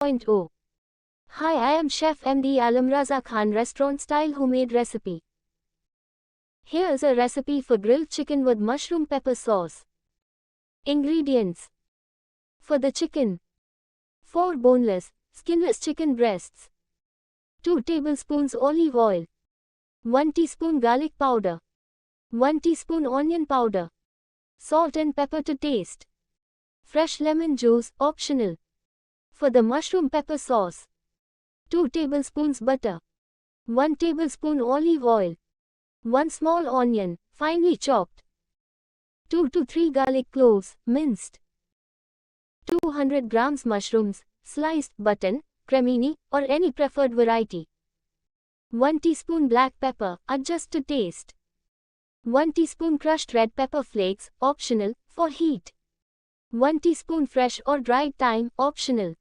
2.0. Hi, I am Chef Md Alamraza Khan restaurant style homemade recipe. Here is a recipe for grilled chicken with mushroom pepper sauce. Ingredients. For the chicken: 4 boneless, skinless chicken breasts, 2 tablespoons olive oil, 1 teaspoon garlic powder, 1 teaspoon onion powder, salt and pepper to taste, fresh lemon juice optional. For the mushroom pepper sauce: 2 tablespoons butter, 1 tablespoon olive oil, 1 small onion, finely chopped, 2 to 3 garlic cloves, minced, 200 grams mushrooms, sliced, button, cremini, or any preferred variety, 1 teaspoon black pepper, adjust to taste, 1 teaspoon crushed red pepper flakes, optional, for heat, 1 teaspoon fresh or dried thyme, optional,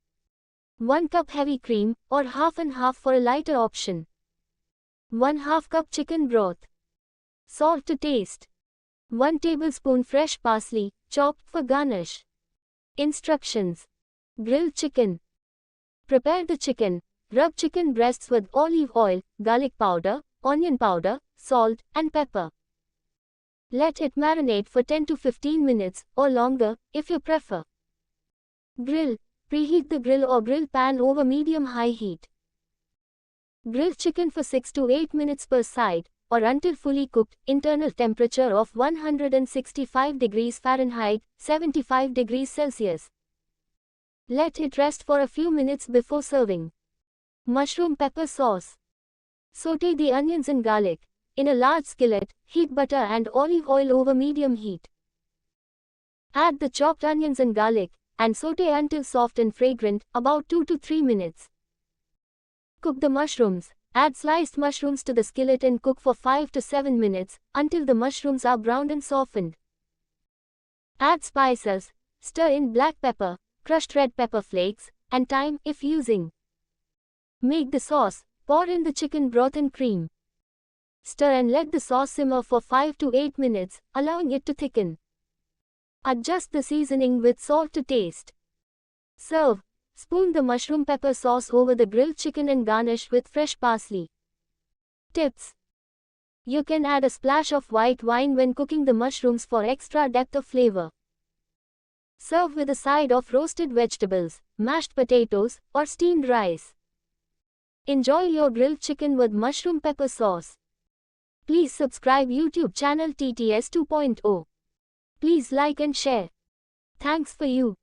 1 cup heavy cream, or half and half for a lighter option, 1/2 cup chicken broth, salt to taste, 1 tablespoon fresh parsley, chopped for garnish. Instructions. Grilled chicken. Prepare the chicken. Rub chicken breasts with olive oil, garlic powder, onion powder, salt, and pepper. Let it marinate for 10 to 15 minutes, or longer, if you prefer. Grill. Preheat the grill or grill pan over medium-high heat. Grill chicken for 6 to 8 minutes per side, or until fully cooked, internal temperature of 165 degrees Fahrenheit, 75 degrees Celsius. Let it rest for a few minutes before serving. Mushroom pepper sauce. Sauté the onions and garlic. In a large skillet, heat butter and olive oil over medium heat. Add the chopped onions and garlic, and sauté until soft and fragrant, about 2 to 3 minutes. Cook the mushrooms. Add sliced mushrooms to the skillet and cook for 5 to 7 minutes, until the mushrooms are browned and softened. Add spices. Stir in black pepper, crushed red pepper flakes, and thyme, if using. Make the sauce. Pour in the chicken broth and cream. Stir and let the sauce simmer for 5 to 8 minutes, allowing it to thicken. Adjust the seasoning with salt to taste. Serve. Spoon the mushroom pepper sauce over the grilled chicken and garnish with fresh parsley. Tips. You can add a splash of white wine when cooking the mushrooms for extra depth of flavor. Serve with a side of roasted vegetables, mashed potatoes, or steamed rice. Enjoy your grilled chicken with mushroom pepper sauce. Please subscribe YouTube channel TTS 2.0. Please like and share. Thanks for you.